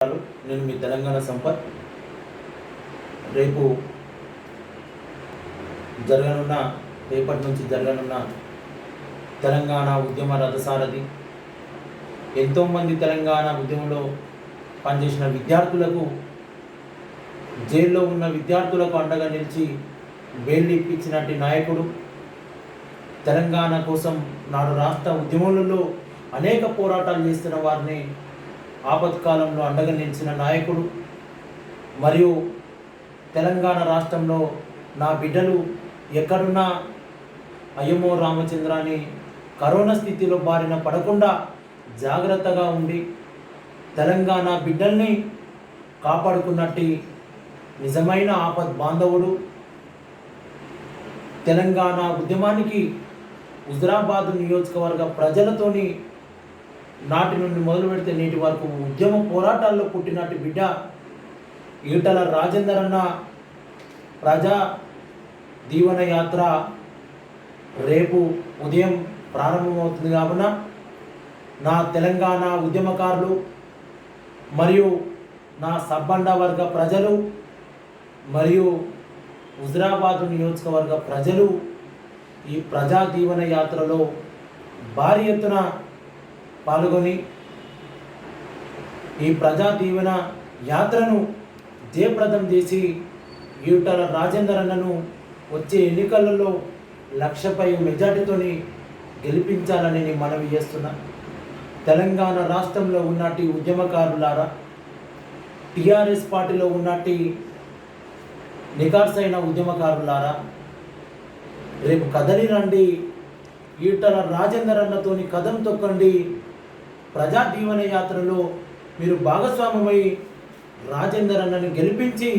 నేను మీ తెలంగాణ సంపత్. రేపటి నుంచి జరగనున్న తెలంగాణ ఉద్యమ రథసారథి, ఎంతోమంది తెలంగాణ ఉద్యమంలో పనిచేసిన విద్యార్థులకు, జైల్లో ఉన్న విద్యార్థులకు అండగా నిలిచి బెయిల్ ఇప్పించినట్టు నాయకుడు, తెలంగాణ కోసం నాడు రాష్ట్ర ఉద్యమాలలో అనేక పోరాటాలు చేస్తున్న వారిని ఆపత్కాలంలో అండగా నిలిచిన నాయకుడు, మరియు తెలంగాణ రాష్ట్రంలో నా బిడ్డలు ఎక్కడున్నా అయ్యమో రామచంద్రాన్ని కరోనా స్థితిలో బారిన పడకుండా జాగ్రత్తగా ఉండి తెలంగాణ బిడ్డల్ని కాపాడుకున్నట్టు నిజమైన ఆపద్ బాంధవుడు. తెలంగాణ ఉద్యమానికి హుజురాబాద్ నియోజకవర్గ ప్రజలతోని నాటి నుండి మొదలు పెడితే నేటి వరకు ఉద్యమ పోరాటాల్లో పుట్టినట్టు బిడ్డ ఈటల రాజేందర్ అన్న ప్రజా దీవెన యాత్ర రేపు ఉదయం ప్రారంభమవుతుంది. కావున నా తెలంగాణ ఉద్యమకారులు మరియు నా సబ్బండ వర్గ ప్రజలు మరియు హుజురాబాద్ నియోజకవర్గ ప్రజలు ఈ ప్రజా దీవెన యాత్రలో భారీ ఎత్తున పాల్గొని ఈ ప్రజా దీవెన యాత్రను జయప్రదం చేసి ఈటల రాజేందర్ అన్నను వచ్చే ఎన్నికలలో 1,00,000 మెజార్టీతోని గెలిపించాలని నేను మనవి చేస్తున్నా. తెలంగాణ రాష్ట్రంలో ఉన్నటి ఉద్యమకారులారా, టీఆర్ఎస్ పార్టీలో ఉన్నటి నికార్సైన ఉద్యమకారులారా, రేపు కదలి రండి, ఈటల రాజేందర్ అన్నతోని కదం తొక్కండి. ప్రజా దీవెన యాత్రలో మీరు భాగస్వామ్యమై రాజేందర్ అన్నని గెలిపించి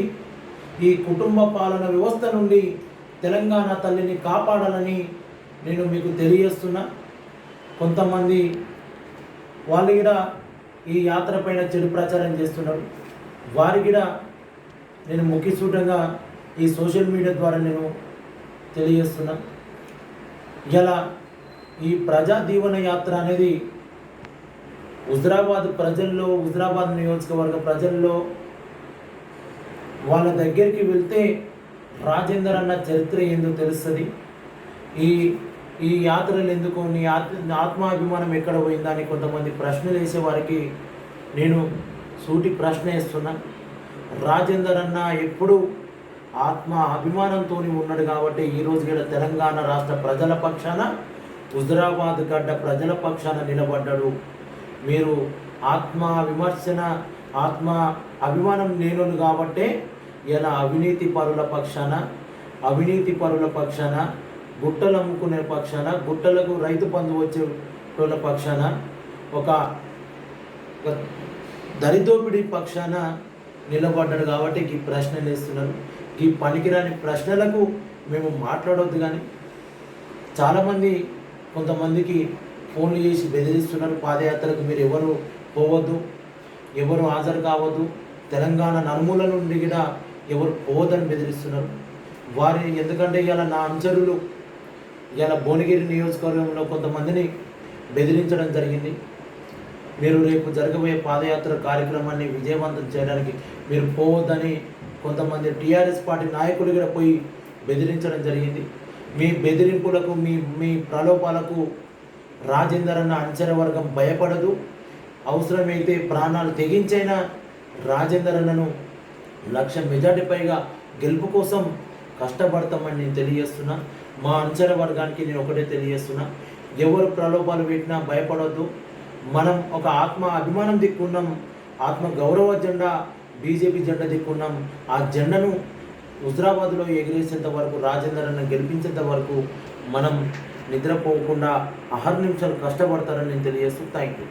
ఈ కుటుంబ పాలన వ్యవస్థ నుండి తెలంగాణ తల్లిని కాపాడాలని నేను మీకు తెలియజేస్తున్నా. కొంతమంది వాళ్ళు కూడా ఈ యాత్ర పైన చెడు ప్రచారం చేస్తున్నారు. వారికి కూడా నేను ముఖ్యసూటంగా ఈ సోషల్ మీడియా ద్వారా నేను తెలియజేస్తున్నా. ఇలా ఈ ప్రజా దీవెన యాత్ర అనేది హుజురాబాద్ నియోజకవర్గ ప్రజల్లో వాళ్ళ దగ్గరికి వెళ్తే రాజేందర్ అన్న చరిత్ర ఏందో తెలుస్తుంది. ఈ యాత్రలు ఎందుకు, నీ ఆత్మాభిమానం ఎక్కడ పోయిందని కొంతమంది ప్రశ్నలు వేసే వారికి నేను సూటి ప్రశ్న వేస్తున్నా. రాజేందర్ అన్న ఎప్పుడు ఆత్మ అభిమానంతో ఉన్నాడు కాబట్టి ఈరోజు కూడా తెలంగాణ రాష్ట్ర ప్రజల పక్షాన, హుజురాబాద్ గడ్డ ప్రజల పక్షాన నిలబడ్డాడు. మీరు ఆత్మ అభిమానం లేనోళ్ళు కాబట్టే ఇలా అవినీతి పరుల పక్షాన, గుట్టలు అమ్ముకునే పక్షాన, గుట్టలకు రైతు బంధు వచ్చే వాళ్ళ పక్షాన, ఒక దరిదోపిడి పక్షాన నిలబడ్డాడు కాబట్టి ఈ ప్రశ్నలు వేస్తున్నారు. ఈ పనికిరాని ప్రశ్నలకు మేము మాట్లాడవద్దు. కానీ చాలామంది కొంతమందికి ఫోన్లు చేసి బెదిరిస్తున్నారు. పాదయాత్రకు మీరు ఎవరు పోవద్దు, ఎవరు హాజరు కావద్దు, తెలంగాణ నలుమూల నుండి కూడా ఎవరు పోవద్దని బెదిరిస్తున్నారు. వారిని ఎందుకంటే ఇలా నా అనుచరులు ఇలా భువనగిరి నియోజకవర్గంలో కొంతమందిని బెదిరించడం జరిగింది. మీరు రేపు జరగబోయే పాదయాత్ర కార్యక్రమాన్ని విజయవంతం చేయడానికి మీరు పోవద్దని కొంతమంది టీఆర్ఎస్ పార్టీ నాయకులు కూడా పోయి బెదిరించడం జరిగింది. మీ బెదిరింపులకు, మీ ప్రలోభాలకు రాజేందర్ అన్న అనుచర వర్గం భయపడదు. అవసరమైతే ప్రాణాలు తెగించైనా రాజేందర్ అన్నను 1,00,000 మెజార్టీ పైగా గెలుపు కోసం కష్టపడతామని నేను తెలియజేస్తున్నా. మా అనుచర వర్గానికి నేను ఒకటే తెలియజేస్తున్నా, ఎవరు ప్రలోభాలు పెట్టినా భయపడవద్దు. మనం ఒక ఆత్మ అభిమానం దిక్కున్నాం, ఆత్మ గౌరవ జెండా బీజేపీ జెండా దిక్కున్నాం. ఆ జెండాను హుజురాబాద్లో ఎగిరేసేంత వరకు, రాజేందర్ అన్న గెలిపించేంత వరకు మనం నిద్రపోకుండా 6 నిమిషాలు కష్టపడతారని నేను తెలియజేస్తూ థ్యాంక్ యూ.